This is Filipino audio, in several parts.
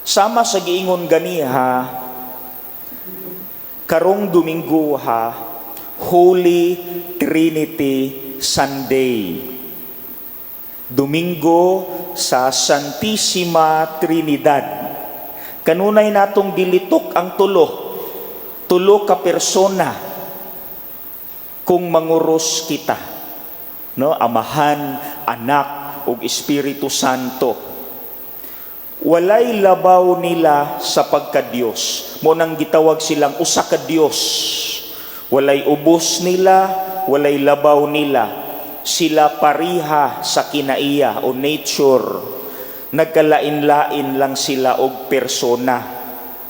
Sama sa giingon ganiha, karong Domingo Holy Trinity Sunday. Domingo sa Santissima Trinidad. Kanunay natong dilitok ang tulo ka persona kung manguros kita. No, Amahan, Anak, ug Espiritu Santo. Walay labaw nila sa pagka-Dios. Mo nang gitawag silang usa ka Dios. Walay ubos nila, walay labaw nila. Sila pariha sa kinaiya o nature. Nagkalain-lain lang sila og persona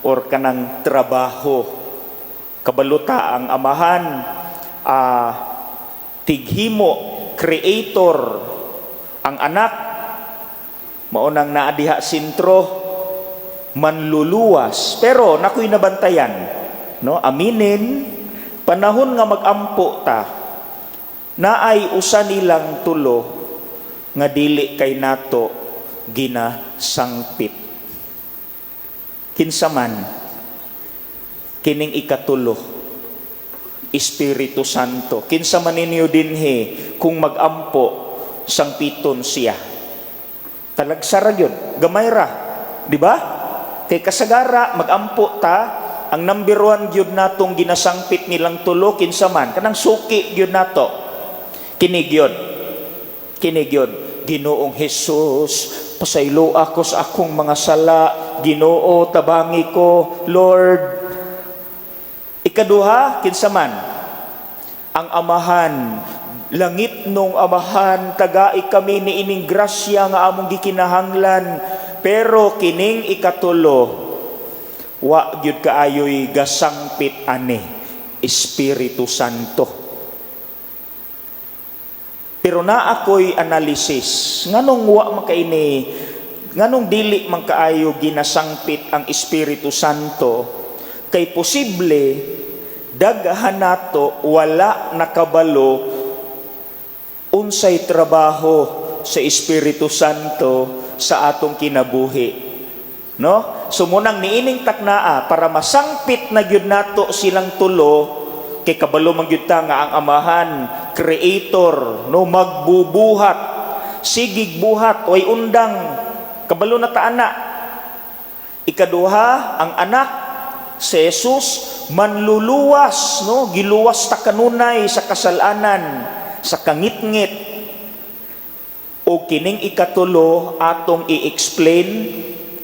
or kanang trabaho. Kabaluta ang Amahan, tighimo, creator. Ang Anak, maunang naadiha sentro, manluluwas. Pero nakoy nabantayan, no? Aminin, panahon nga magampo ta, naay usa nilang tulo nga dili kay nato ginasangpit. Kinsa man kining ikatulo, Espiritu Santo. Kinsa man ninyo dinhi kung magampo sangpiton siya. Talagsara yun, gamay ra, di ba? Kay kasagara, magampo ta, ang number 1 gyud natong ginasangpit nilang tulo, kinsa man, kanang suki gyud nato, kinig yun, Ginoong Jesus, pasaylo ako sa akong mga sala, Ginoo, tabangi ko, Lord. Ikaduha, kinsa man, ang Amahan, langit nung Amahan, tagai kami ni ining grasya nga among gikinahanglan. Pero kining ikatulo, wa gyud kaayoy gasangpit ani, Espiritu Santo. Pero na ako'y analysis, nganong wa makaini, nganong dili man kaayo ginasangpit ang Espiritu Santo, kay posible daghan nato wala nakabalo unsay trabaho sa Espiritu Santo sa atong kinabuhi. No? So munang niining taknaa para masangpit na gyud nato silang tulo, kay kabalo man gyud ta nga ang Amahan, creator, no, magbubuhat, sigig buhat, way undang, kabalo na ta ana. Ikaduha, ang Anak, si Jesus, manluluwas, no, giluwas ta kanunay sa kasalanan, sa kangit-ngit. O kining ikatulo atong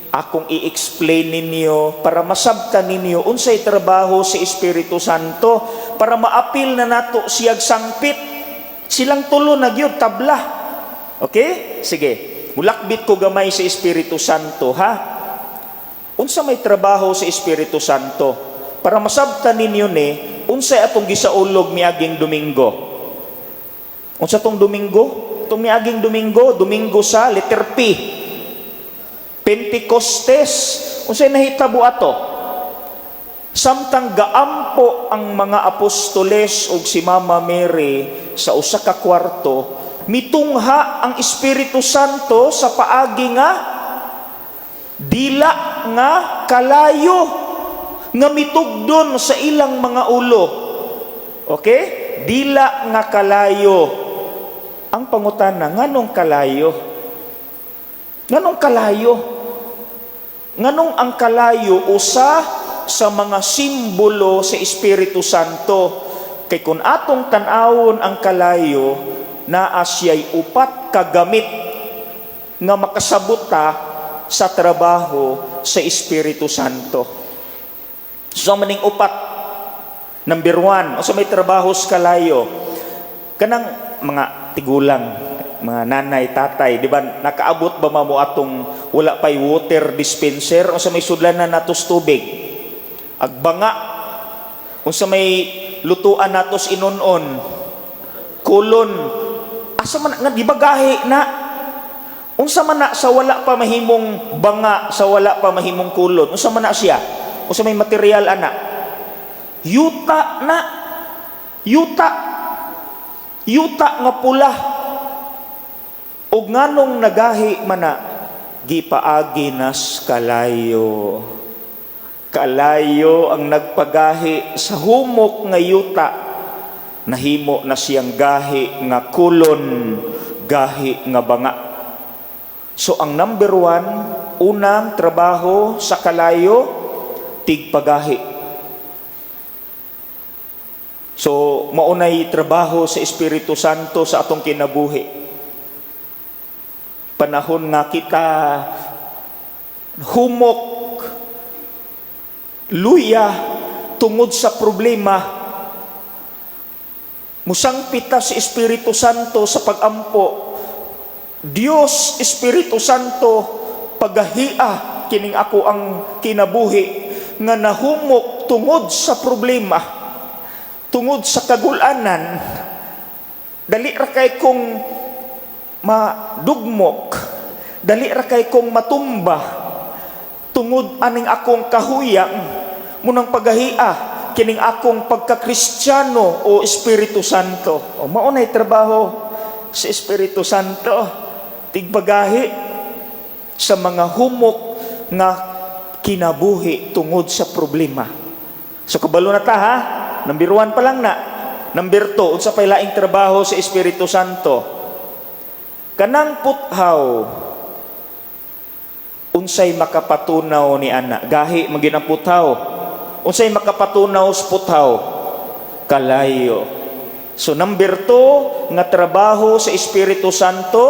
akong i-explain ninyo para masabtan ninyo unsay trabaho si Espiritu Santo, para maapil na nato siyag sangpit. Silang tulo na gyud tabla. Okay? Sige. Mulakbit ko gamay si Espiritu Santo, ha? Unsa may trabaho si Espiritu Santo? Para masabtan ninyo ni unsay atong gisaulog miaging Domingo. Unsa tong Domingo? Itong miaging Domingo sa letter P. Pentecostes. Unsay nahitabo ato? Samtang gaampo ang mga apostoles ug si Mama Mary sa usa ka kwarto, mitungha ang Espiritu Santo sa paagi nga dila nga kalayo nga mitugdon sa ilang mga ulo. Okay? Dila nga kalayo. Ang pangutana, nganong kalayo? Nganong kalayo? Nganong ang kalayo usa sa mga simbolo sa Espiritu Santo? Kay kung atong tan-awon ang kalayo, naa siya'y upat kagamit nga makasabot ta sa trabaho sa Espiritu Santo. So maning upat. Number 1, o sa may trabaho sa kalayo, kanang mga tigulang, mga nanay, tatay, di ba, nakaabot ba mo atong wala pa'y water dispenser, o sa may sudlanan natos tubig, agbanga, o sa may lutuan natos inunon, kulon, asa man nga, di ba gahi na, unsa man na sa wala pa mahimong banga, sa wala pa mahimong kulon, unsa man na siya, o sa may material ana, yuta na, yuta nga pula, ug nganong nagahi man na gipaagi nas kalayo. Kalayo ang nagpagahi sa humok nga yuta, nahimo na siyang gahi nga kulon, gahi nga banga. So ang number one, unang trabaho sa kalayo, tigpagahi. So maunay trabaho sa Espiritu Santo sa atong kinabuhi. Panahon nga kita humok, luya, tungod sa problema, musangpita si Espiritu Santo sa pagampo. Dios, Espiritu Santo, pagahia kining ako ang kinabuhi nga nahumok tungod sa problema, tungod sa kagulanan. Dali ra kay kong madugmok, dali ra kay kong matumba tungod aning akong kahuyang munang pagahia kining akong pagka-Kristiyano o Espiritu Santo. O maunay trabaho sa Espiritu Santo, tigpagahi sa mga humok nga kinabuhi tungod sa problema. So kabalo na ta ha, number 1 pa lang na. Number 2, unsa pay laing trabaho sa Espiritu Santo? Kanang puthaw, unsay makapatunaw ni ana? Gahi maging puthaw. Unsay makapatunaw sa puthaw? Kalayo. So number 2 nga trabaho sa Espiritu Santo,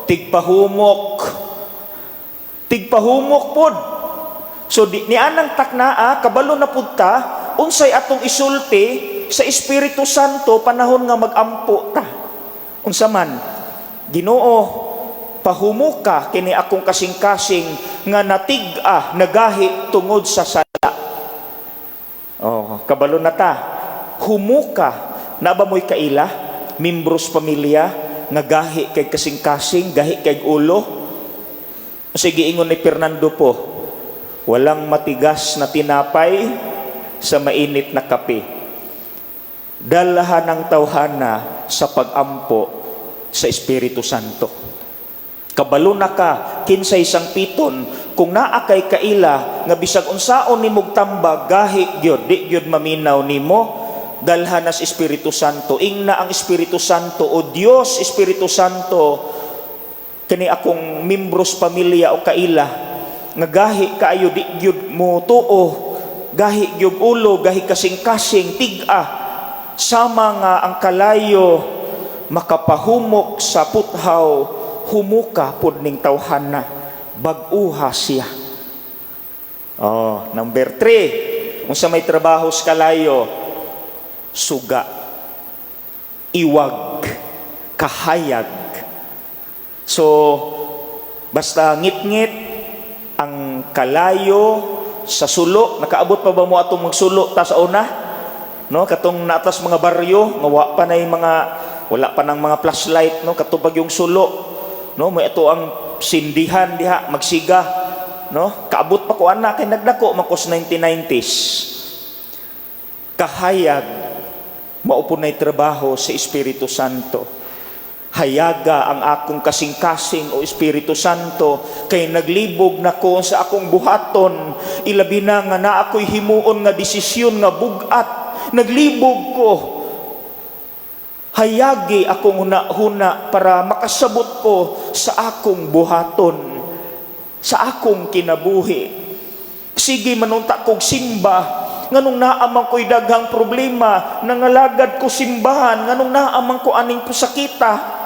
tigpahumok. Tigpahumok pod. So ni anang taknaa kabalo na pud ta, unsay atong isulti sa Espiritu Santo panahon nga magampo ta. Unsa man? Ginoo, pahumuka kini akong kasing-kasing nga natig-a nagahi tungod sa sala. Oh, kabalo na ta. Humuka na ba mo'y kaila, membros pamilya nga gahi kay kasing-kasing, gahi kay ulo. Sige ingon ni Fernando po, walang matigas na tinapay sa mainit na kape. Dalahan ng tawhana sa pagampo sa Espiritu Santo. Kabalo na ka kinsay isang piton kung naa kay kaila nga bisag unsaon nimog tambag gahi gyud di gyud maminaw nimo, dalhan nas Espiritu Santo. Ingna ang Espiritu Santo o Dios Espiritu Santo kani akong membros pamilya o kaila nga gahi kaayo di gyud mo tuo, gahi gyud ulo, gahi kasing-kasing tig-a sama nga ang kalayo makapahumok sa puthaw, humuka pod ning tawhana, bag-uha siya. Oh, number 3, unsa may trabaho sa kalayo? Suga, iwag, kahayag. So basta ngit-ngit ang kalayo sa sulo. Nakaabot pa ba mo atong magsulo ta sa una? No, katong natas mga baryo, nga pa na yung mga wala pa ng mga flashlight, no, katubag yung sulo, no, may ito ang sindihan diha magsiga, no, kaabot pa ko ana kay nagdako makos 1990s. Kahayag maupo na'y trabaho sa Espiritu Santo. Hayaga ang akong kasing-kasing o Espiritu Santo kay naglibog na ko sa akong buhaton, ilabi na nga na ako'y himuon nga desisyon nga bugat, naglibog ko. Hayagi akong huna-huna para makasabot ko sa akong buhaton, sa akong kinabuhi. Sige manunta kog simba, nganong naamang ko'y daghang problema, nangalagad ko simbahan, nganong naamang ko aning pusakita.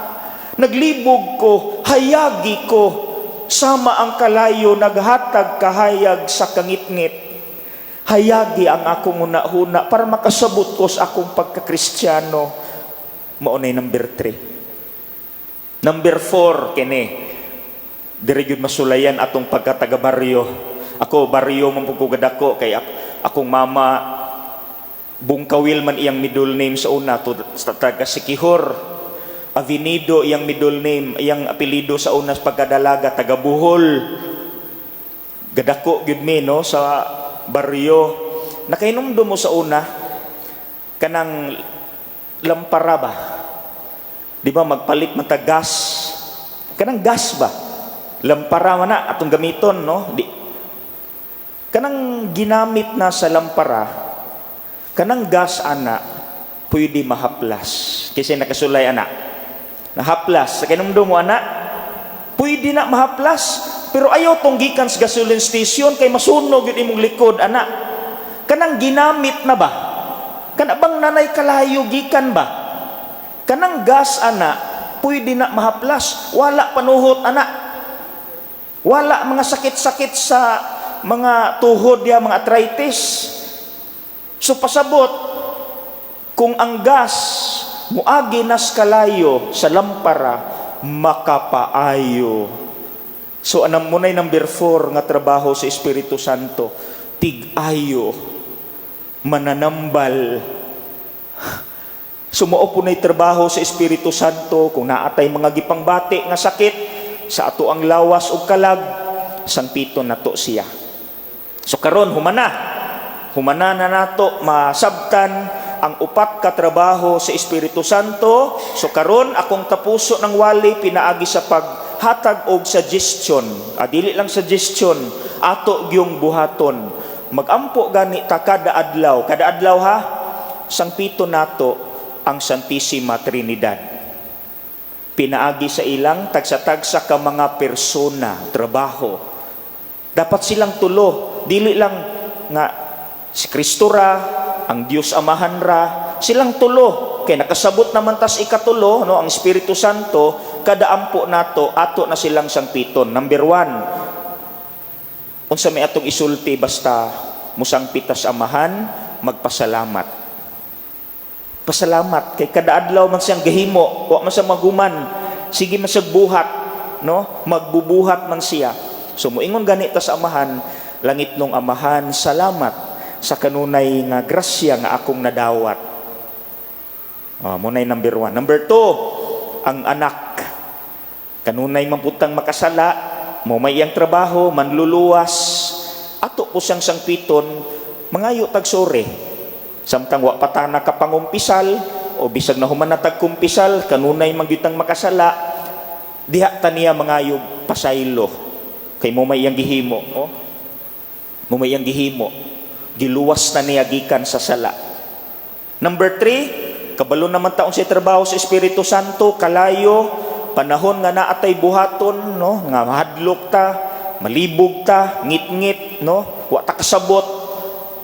Naglibog ko, hayagi ko, sama ang kalayo, naghatag kahayag sa kangit-ngit. Hayagi ang akong huna-huna para makasabot ko sa akong pagka-Kristiyano. Maunay number 3. Number 4 kini diri gyud masulayan atong pagkataga baryo. Ako baryo man pugugad ako kay akong mama Bungkawil man iyang middle name sa una to sa taga Sikihor. Avenido iyang middle name, iyang apelyido sa una sa pagkadalaga taga Bohol. Gadako gyud mi no sa baryo. Nakainomdom mo sa una kanang lampara ba? Di ba magpalit mata gas? Kanang gas ba? Lampara man na atong gamiton, no? Kanang ginamit na sa lampara, kanang gas ana pwede mahaplas. Kasi nakasulay ana. Nahaplas sa kinumdum mo ana, pwede na mahaplas. Pero ayaw tong gikan sa gasoline station kay masunog yun imong likod ana. Kanang ginamit na ba? Kana bang nanay kalayo gikan ba? Kanang gas ana pwede na mahaplas. Wala panuhot ana. Wala mga sakit-sakit sa mga tuhod ya, mga arthritis. So pasabot, kung ang gas muagi nas kalayo sa lampara, makapaayo. So anam mo na number 4 nga trabaho sa Espiritu Santo, tig-ayo, mananambal. Sumuo po na'y trabaho sa Espiritu Santo kung naatay mga gipangbati nga sakit sa ato ang lawas o kalag, sangpiton nato siya. So karon humana na nato masabtan ang upat ka trabaho sa Espiritu Santo. So karon akong kapuso ng wali pinaagi sa paghatag og suggestion. Dili lang suggestion, ato gyung buhaton. Magampo gani ta kada adlaw ha, sangpiton nato ang Santissima Trinidad. Pinaagi sa ilang tagsa-tagsa ka mga persona, trabaho. Dapat silang tulo, dili lang nga si Kristo ra, ang Dios Amahan ra, silang tulo. Kay nakasabot naman tas ikatulo, no, ang Espiritu Santo, kada ampo nato, ato na silang sangpiton. Number 1, unsa may atong isulti basta musangpitas Amahan, magpasalamat. Pasalamat kay kada adlaw man siyang gahimo, wa man sa maguman, sige man siya buhat, no? Magbubuhat man siya. So moingon gani ta sa Amahan, langit nung Amahan, salamat sa kanunay nga grasya nga akong nadawat. Munay number 1. Number 2, ang anak. Kanunay mamputang makasala, mo may iyang trabaho, manluluwas, ato po siyang sangpiton, mangayo tagsore. Samtang wa patana ka pangumpisal o bisag na human natag kumpisal kanunay mangyutang makasala, diha taniya mangayo pasaylo kay mo may iyang gihimo, mo may iyang gihimo, giluwas na niya gikan sa sala. Number 3, kabalo naman taon sa trabaho sa Espiritu Santo, kalayo panahon nga naatay buhaton, no, nga mahadlok ta, malibog ta, ngit-ngit, no, wa ta kasabot,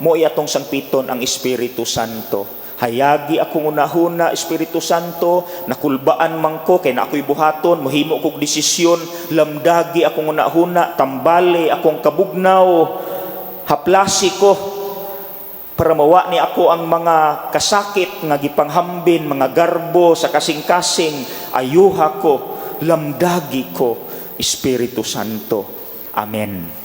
mo atong sangpiton ang Espiritu Santo. Hayagi akong unahuna, Espiritu Santo, nakulbaan man ko, kay na ako'y buhaton, mohimo kong desisyon, lamdagi akong unahuna, tambali akong kabugnaw, haplasi ko, para mawa ni ako ang mga kasakit, nga gipanghambin, mga garbo, sa kasing-kasing, ayuha ko, lamdagi ko, Espiritu Santo. Amen.